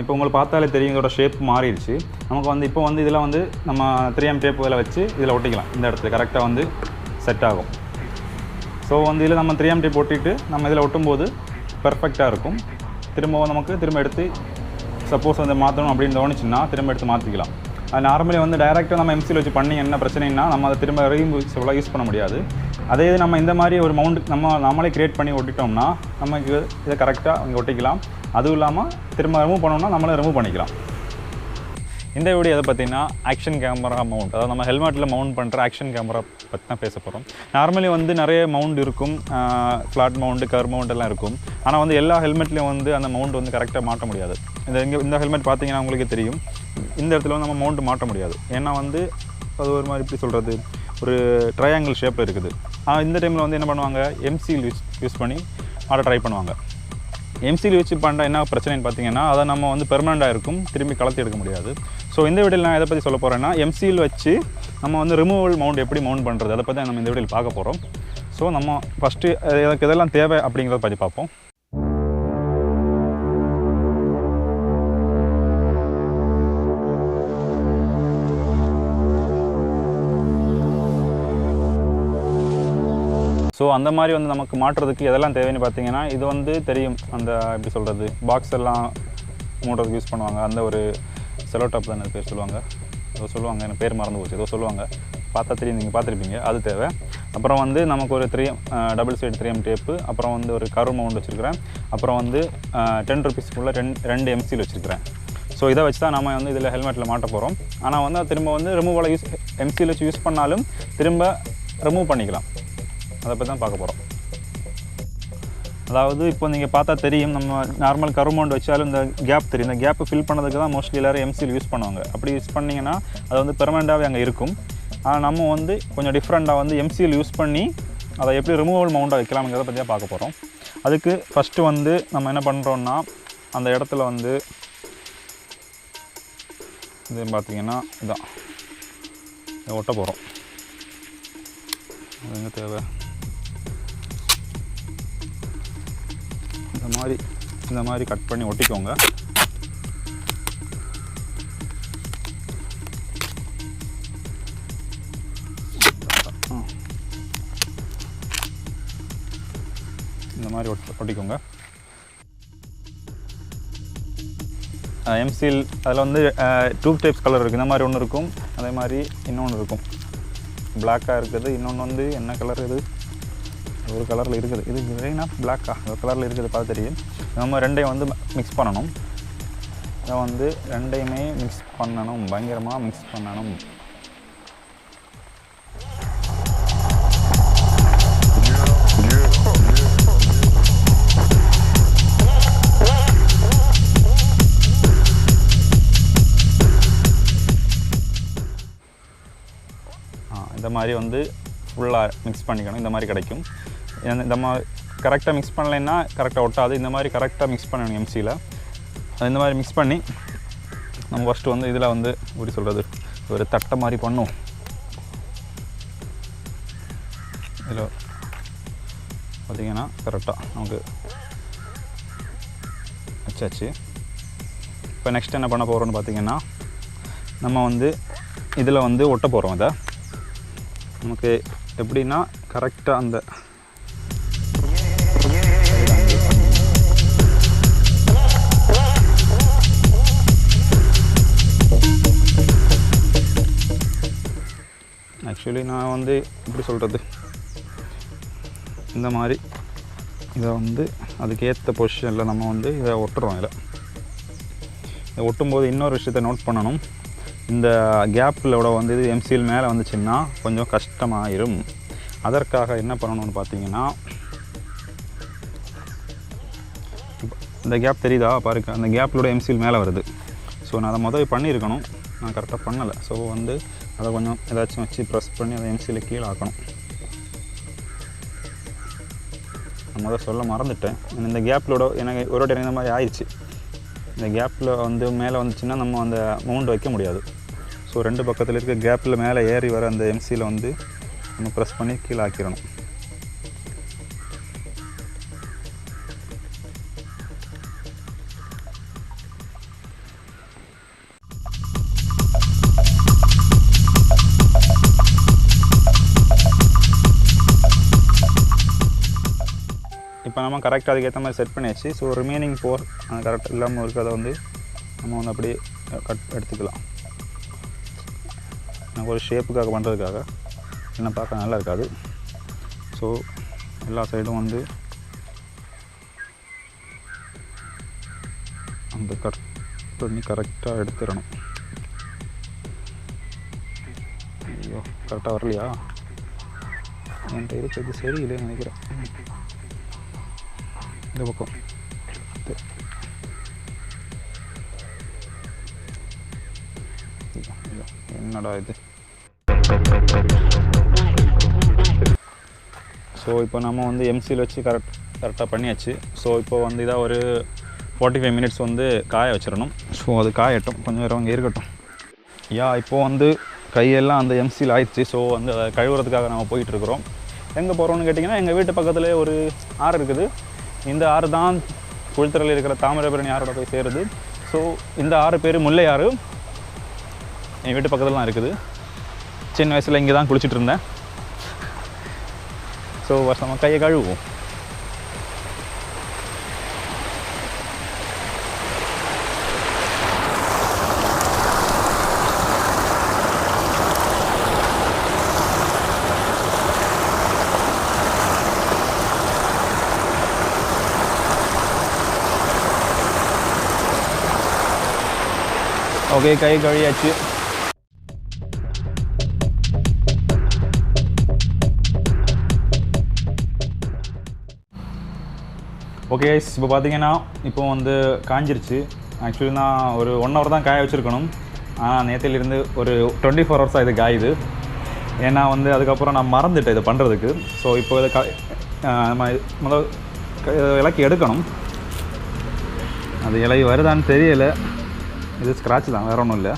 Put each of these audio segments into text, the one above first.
இப்போ உங்களுக்கு பார்த்தாலே தெரியும் இதோட ஷேப் மாறிடுச்சு. நமக்கு வந்து இப்போ வந்து இதில் வந்து நம்ம 3M டேப் இதில் வச்சு இதில் ஒட்டிக்கலாம். இந்த இடத்துல கரெக்டாக வந்து செட் ஆகும். ஸோ வந்து இதில் நம்ம 3M டேப் ஒட்டிட்டு நம்ம இதில் ஒட்டும்போது பெர்ஃபெக்டாக இருக்கும். திரும்ப எடுத்து சப்போஸ் வந்து மாற்றணும் அப்படின்னு தோணுச்சுன்னா திரும்ப எடுத்து மாற்றிக்கலாம். அது நார்மலி வந்து டைரெக்டாக நம்ம எம்சியில் வச்சு பண்ணி என்ன பிரச்சனைனா நம்ம அதை திரும்ப ரீயூஸபிளாக யூஸ் பண்ண முடியாது. அதே இது நம்ம இந்த மாதிரி ஒரு மவுண்ட் நம்மளே க்ரியேட் பண்ணி ஒட்டிட்டோம்னா நமக்கு இதை கரெக்டாக இங்கே ஒட்டிக்கலாம். அதுவும் இல்லாமல் திரும்ப ரிமூவ் பண்ணோம்னா நம்மளே ரிமூவ் பண்ணிக்கலாம். இந்த வீடியோ எதை பார்த்தீங்கன்னா ஆக்ஷன் கேமரா மவுண்ட், அதாவது நம்ம ஹெல்மெட்டில் மவுண்ட் பண்ணுற ஆக்ஷன் கேமரா பற்றி தான் பேச போகிறோம். நார்மலி வந்து நிறைய மவுண்ட் இருக்கும், ஃப்ளாட் மவுண்டு, கர் மவுண்ட் எல்லாம் இருக்கும். ஆனால் வந்து எல்லா ஹெல்மெட்லேயும் வந்து அந்த மவுண்ட் வந்து கரெக்டாக மாட்ட முடியாது. இந்த ஹெல்மெட் பார்த்தீங்கன்னா உங்களுக்கு தெரியும், இந்த இடத்துல வந்து நம்ம மவுண்ட் மாட்ட முடியாது. ஏன்னா வந்து அது ஒரு மாதிரி இப்படி சொல்கிறது ஒரு ட்ரையாங்கிள் ஷேப்பில் இருக்குது. இந்த டைமில் வந்து என்ன பண்ணுவாங்க, எம்சியில் யூஸ் பண்ணி மாட்ட ட்ரை பண்ணுவாங்க. எம்சியில் வச்சு பண்ணுற என்ன பிரச்சனைன்னு பார்த்தீங்கன்னா அதை நம்ம வந்து பெர்மனெண்ட்டாக இருக்கும், திரும்பி கலத்தி எடுக்க முடியாது. ஸோ இந்த வீடியோவில் நான் எதை பற்றி சொல்ல போகிறேன்னா எம்சியில் வச்சு நம்ம வந்து ரிமூவல் மவுண்ட் எப்படி மவுண்ட் பண்ணுறது அதை பற்றி நம்ம இந்த வீடியோவில் பார்க்க போகிறோம். ஸோ நம்ம ஃபஸ்ட்டு எனக்கு இதெல்லாம் தேவை அப்படிங்கிறத பற்றி பார்ப்போம். ஸோ அந்த மாதிரி வந்து நமக்கு மாட்டுறதுக்கு எதெல்லாம் தேவைன்னு பார்த்தீங்கன்னா இது வந்து தெரியும், அந்த எப்படி சொல்கிறது பாக்ஸ் எல்லாம் மூடுறதுக்கு யூஸ் பண்ணுவாங்க. அந்த ஒரு செலோ டாப் தான் பேர் சொல்லுவாங்க, ஏதோ சொல்லுவாங்க, எனக்கு பேர் மறந்து போச்சு, ஏதோ சொல்லுவாங்க, பார்த்தா தெரியும், நீங்கள் பார்த்துருப்பீங்க, அது தேவை. அப்புறம் வந்து நமக்கு ஒரு டபுள் சைடு 3M டேப்பு, அப்புறம் வந்து ஒரு கர்வ் மவுண்ட் வச்சுருக்கிறேன். அப்புறம் வந்து 10 ருபீஸ்க்குள்ளே ரெண்டு எம்சியில் வச்சுருக்கிறேன். ஸோ இதை வச்சு தான் நம்ம வந்து இதில் ஹெல்மெட்டில் மாட்ட போகிறோம். ஆனால் வந்து திரும்ப வந்து ரிமூவலை எம்சியில் வச்சு யூஸ் பண்ணாலும் திரும்ப ரிமூவ் பண்ணிக்கலாம். அதை பற்றி தான் பார்க்க போகிறோம். அதாவது இப்போ நீங்கள் பார்த்தா தெரியும், நம்ம நார்மல் கர்வ் மவுண்ட் வச்சாலும் இந்த கேப் தெரியும். இந்த கேப்பை ஃபில் பண்ணதுக்கு தான் மோஸ்ட்லி எல்லோரும் எம்சியில் யூஸ் பண்ணுவாங்க. அப்படி யூஸ் பண்ணிங்கன்னா அது வந்து பெர்மனெண்ட்டாகவே அங்கே இருக்கும். ஆனால் நம்ம வந்து கொஞ்சம் டிஃப்ரெண்ட்டாக வந்து எம்சியில் யூஸ் பண்ணி அதை எப்படி ரிமூவல் மவுண்டாக வைக்கலாம்ங்கிறத பற்றி தான் பார்க்க போகிறோம். அதுக்கு ஃபஸ்ட்டு வந்து நம்ம என்ன பண்ணுறோன்னா அந்த இடத்துல வந்து இது பார்த்திங்கன்னா இதான் இதை ஒட்ட போகிறோம். அது எங்கே தேவை, இந்த மாதிரி கட் பண்ணி ஒட்டிக்கோங்க. இந்த மாதிரி ஒட்டிக்கோங்க. எம்சில் அதில் வந்து டியூப் டைப்ஸ் கலர் இருக்குது. இந்த மாதிரி ஒன்று இருக்கும், அதே மாதிரி இன்னொன்று இருக்கும், பிளாக்காக இருக்குது. இன்னொன்று வந்து என்ன கலர், இது ஒரு கலரில் இருக்குது, இது கிரீனா பிளாக்கா ஒரு கலரில் இருக்குது, பார்த்து தெரியும். நம்ம ரெண்டையும் வந்து மிக்ஸ் பண்ணணும். இதை வந்து ரெண்டையுமே மிக்ஸ் பண்ணணும், பயங்கரமாக மிக்ஸ் பண்ணணும். இந்த மாதிரி வந்து ஃபுல்லாக மிக்ஸ் பண்ணிக்கணும். இந்த மாதிரி கிடைக்கும். இந்த மாதிரி கரெக்டாக மிக்ஸ் பண்ணலைன்னா கரெக்டாக ஒட்டாது. இந்த மாதிரி கரெக்டாக மிக்ஸ் பண்ணணும் எம்சியில். இந்த மாதிரி மிக்ஸ் பண்ணி நம்ம ஃபஸ்ட்டு வந்து இதில் வந்து எப்படி சொல்கிறது ஒரு தட்டை மாதிரி பண்ணும். இதில் பார்த்திங்கன்னா கரெக்டாக நமக்கு வச்சாச்சு. இப்போ நெக்ஸ்ட் என்ன பண்ண போகிறோன்னு பார்த்திங்கன்னா நம்ம வந்து இதில் வந்து ஒட்ட போகிறோம். அதை நமக்கு எப்படின்னா கரெக்டாக அந்த ஆக்சுவலி நான் வந்து எப்படி சொல்கிறது இந்த மாதிரி இதை வந்து அதுக்கேற்ற பொசிஷனில் நம்ம வந்து இதை ஒட்டுறோம். இதை ஒட்டும்போது இன்னொரு விஷயத்தை நோட் பண்ணணும். இந்த கேப்பில் வந்து இது எம்சியில் மேலே வந்துச்சுன்னா கொஞ்சம் கஷ்டமாயிரும். அதற்காக என்ன பண்ணணும்னு பார்த்தீங்கன்னா இந்த கேப் தெரியுதா பாருங்க, அந்த கேப்பிலோட எம்சியில் மேலே வருது. ஸோ நான் அதை முதல் பண்ணியிருக்கணும், நான் கரெக்டாக பண்ணலை. ஸோ வந்து அதை கொஞ்சம் ஏதாச்சும் வச்சு ப்ரெஸ் பண்ணி அதை எம்சியில் கீழே ஆக்கணும். நான் முதல் சொல்ல மறந்துட்டேன். இந்த கேப்பிலோட எனக்கு ஒரு டைம் இந்த மாதிரி ஆயிடுச்சு. இந்த கேப்பில் வந்து மேலே வந்துச்சுன்னா நம்ம அந்த மவுண்ட் வைக்க முடியாது. ஸோ ரெண்டு பக்கத்தில் இருக்க கேப்பில் மேலே ஏறி வர அந்த எம்சியில் வந்து நம்ம ப்ரெஸ் பண்ணி கீழே ஆக்கிடணும். நம்ம கரெக்டாக அதுக்கேற்ற மாதிரி செட் பண்ணியாச்சு. ஸோ ரிமைனிங் 4 கரெக்ட் இல்லாமல் இருக்கிறத வந்து நம்ம வந்து அப்படியே எடுத்துக்கலாம். நம்ம ஒரு ஷேப்புக்காக பண்ணுறதுக்காக என்ன பார்க்க நல்லா இருக்காது. ஸோ எல்லா சைடும் வந்து அந்த கட் பண்ணி கரெக்டாக எடுத்துடணும். ஐயோ கரெக்டாக வரலையா? என்கிட்ட இருக்கிறது சரியில்லைன்னு நினைக்கிறேன். இந்த பக்கம் என்னடா இது? ஸோ இப்போ நம்ம வந்து எம்சியில் வச்சு கரெக்டாக பண்ணியாச்சு. ஸோ இப்போ வந்து இதாக ஒரு 45 மினிட்ஸ் வந்து காய வச்சிடணும். ஸோ அது காயட்டும், கொஞ்சம் நேரம் அங்கே இருக்கட்டும். இப்போது வந்து கையெல்லாம் அந்த எம்சியில் ஆயிடுச்சு. ஸோ வந்து அதை கழுவுறதுக்காக நம்ம போயிட்டுருக்குறோம். எங்கே போகிறோம்னு கேட்டிங்கன்னா, எங்கள் வீட்டு பக்கத்துலேயே ஒரு ஆறு இருக்குது. இந்த ஆறு தான் குளித்தரையில் இருக்கிற தாமிரபரணி ஆறோட போய் சேருது. ஸோ இந்த ஆறு பேர் முல்லை ஆறு, என் வீட்டு பக்கத்தில் தான் இருக்குது. சின்ன வயசில் இங்கே தான் குளிச்சுட்டு இருந்தேன். ஸோ நம்ம கையை கழுவுவோம். ஓகே, கை கழுவியாச்சு. ஓகே கைஸ், இப்போ பார்த்தீங்கன்னா இப்போ வந்து காஞ்சிருச்சு. ஆக்சுவலி நான் ஒரு 1 hour தான் காய வச்சுருக்கணும். ஆனால் நேற்றிலிருந்து ஒரு 24 hours இது காயுது. ஏன்னா வந்து அதுக்கப்புறம் நான் மறந்துட்டேன் இதை பண்ணுறதுக்கு. ஸோ இப்போ இதை நம்ம முதல் இலக்கி எடுக்கணும். அது இலை வருதான்னு தெரியலை. இது ஸ்க்ராட்ச் தான், வேறு ஒன்றும் இல்லை.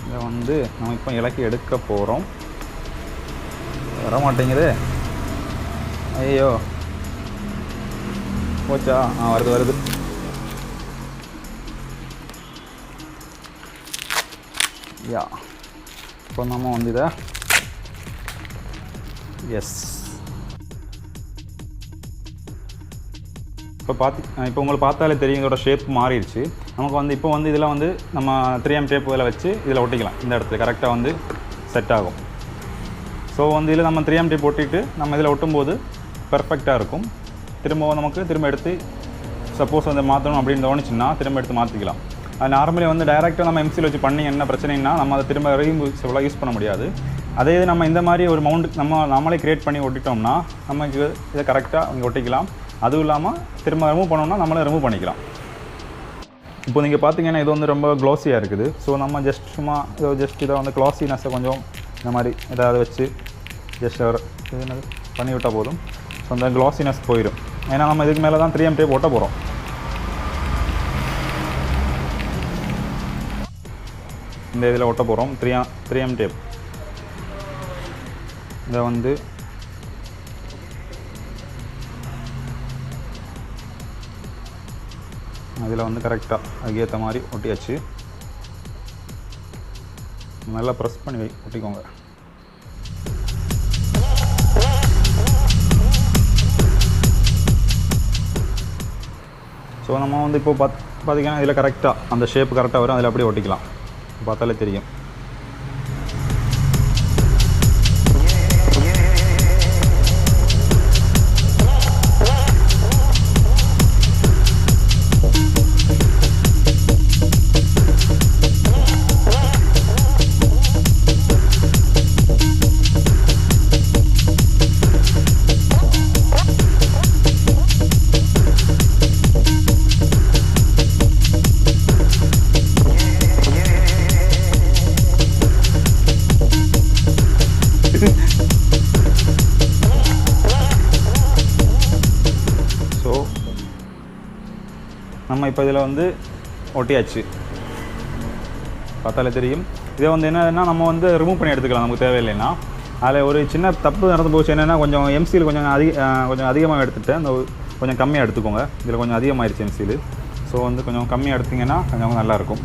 இதை வந்து நம்ம இப்போ இலக்கி எடுக்க போகிறோம். வர மாட்டேங்குது. ஐயோ போச்சா? வருது. இப்போ நம்ம வந்து இதை எஸ் இப்போ உங்களுக்கு பார்த்தாலே தெரியும், இதோட ஷேப் மாறிடுச்சு. நமக்கு வந்து இப்போ வந்து இதில் வந்து நம்ம 3M டேப் இதில் வச்சு இதில் ஒட்டிக்கலாம். இந்த இடத்துல கரெக்டாக வந்து செட் ஆகும். ஸோ வந்து இதில் நம்ம 3M டேப் ஒட்டிட்டு நம்ம இதில் ஒட்டும்போது பெர்ஃபெக்டாக இருக்கும். திரும்ப எடுத்து சப்போஸ் வந்து மாற்றணும் அப்படின்னு தோணுச்சுன்னா திரும்ப எடுத்து மாற்றிக்கலாம். அது நார்மலி வந்து டைரெக்டாக நம்ம எம்சியில் வச்சு பண்ணி என்ன பிரச்சனைன்னா, நம்ம அதை திரும்ப ரீயூஸபிளாக யூஸ் பண்ண முடியாது. அதே இது நம்ம இந்த மாதிரி ஒரு மவுண்ட் நம்மளே க்ரியேட் பண்ணி ஒட்டிட்டோம்னா நமக்கு இதை கரெக்டாக அங்கே ஒட்டிக்கலாம். அதுவும் இல்லாமல் திரும்ப ரிமூவ் பண்ணோம்னா நம்மளே ரிமூவ் பண்ணிக்கலாம். இப்போ நீங்கள் பார்த்தீங்கன்னா இது வந்து ரொம்ப க்ளாஸியாக இருக்குது. ஸோ நம்ம இதை வந்து க்ளாஸினஸை கொஞ்சம் இந்த மாதிரி ஏதாவது வச்சு ஜஸ்ட் பண்ணிவிட்டால் போதும். ஸோ அந்த க்ளாஸினஸ் போயிடும். ஏன்னா நம்ம இதுக்கு மேலே தான் 3M டேப் ஒட்ட போகிறோம். இந்த இதில் ஒட்ட போகிறோம் 3M டேப். இதை வந்து அதில் வந்து கரெக்டாக அதுக்கேற்ற மாதிரி ஒட்டியாச்சு. நல்லா ப்ரெஸ் பண்ணி ஒட்டிக்கோங்க. ஸோ நம்ம வந்து இப்போ பார்த்தீங்கன்னா இதில் கரெக்டாக அந்த ஷேப் கரெக்டாக வரும். அதில் அப்படியே ஒட்டிக்கலாம். பார்த்தாலே தெரியும். ஸோ நம்ம இப்போ இதில் வந்து ஒட்டியாச்சு. பார்த்தாலே தெரியும். இதை வந்து என்னன்னா நம்ம வந்து ரிமூவ் பண்ணி எடுத்துக்கலாம் நமக்கு தேவையில்லைன்னா. அதில் ஒரு சின்ன தப்பு நடந்து போச்சு. என்னென்னா கொஞ்சம் எம்சியில் கொஞ்சம் அதிகமாக எடுத்துகிட்டேன். அந்த கொஞ்சம் கம்மியாக எடுத்துக்கோங்க. இதில் கொஞ்சம் அதிகமாகிடுச்சு எம்சியில். ஸோ வந்து கொஞ்சம் கம்மியாக எடுத்திங்கன்னா கொஞ்சம் நல்லாயிருக்கும்.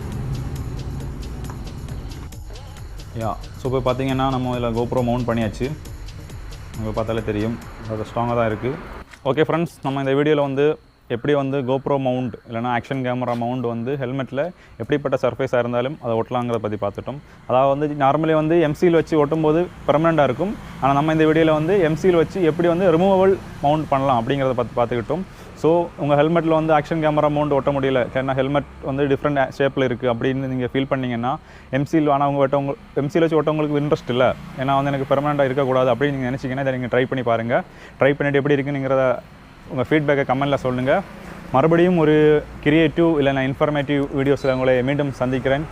ஸோ இப்போ பார்த்தீங்கன்னா நம்ம இதில் GoPro மவுண்ட் பண்ணியாச்சு. உங்களுக்கு பார்த்தாலே தெரியும் அது ஸ்ட்ராங்காக தான் இருக்குது. ஓகே ஃப்ரெண்ட்ஸ், நம்ம இந்த வீடியோவில் வந்து எப்படி வந்து GoPro மவுண்ட் இல்லைனா ஆக்ஷன் கேமரா மவுண்ட் வந்து ஹெல்மெட்டில் எப்படிப்பட்ட சர்ஃபேஸாக இருந்தாலும் அதை ஒட்டலாங்கிறத பற்றி பார்த்துட்டோம். அதாவது வந்து நார்மலி வந்து எம்சியில் வச்சு ஒட்டும்போது பெர்மனெண்ட்டாக இருக்கும். ஆனால் நம்ம இந்த வீடியோவில் வந்து எம்சியில் வச்சு எப்படி வந்து ரிமூவபிள் மவுண்ட் பண்ணலாம் அப்படிங்கிறத பற்றி பார்த்துக்கிட்டோம். ஸோ உங்கள் ஹெல்மெட்டில் வந்து ஆக்ஷன் கேமரா மவுண்ட் ஒட்ட முடியல, ஏன்னா ஹெல்மெட் வந்து டிஃப்ரெண்ட் ஷேப்பில் இருக்குது அப்படின்னு நீங்கள் ஃபீல் பண்ணிங்கன்னா எம்சியில் ஆனால் எம்சியில் வச்சு ஒட்டவங்களுக்கு இன்ட்ரெஸ்ட் இல்லை, ஏன்னா வந்து எனக்கு பெர்மனெண்ட்டாக இருக்கக்கூடாது அப்படின்னு நீங்கள் நினச்சிங்கன்னா இதை நீங்கள் ட்ரை பண்ணி பாருங்கள். ட்ரை பண்ணிவிட்டு எப்படி இருக்குங்கிறத உங்கள் ஃபீட்பேக்கை கமெண்ட்டில் சொல்லுங்கள். மறுபடியும் ஒரு கிரியேட்டிவ் இல்லைனா இன்ஃபர்மேட்டிவ் வீடியோஸில் உங்களை மீண்டும் சந்திக்கிறேன்.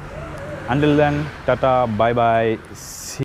Until then, tata, bye bye, see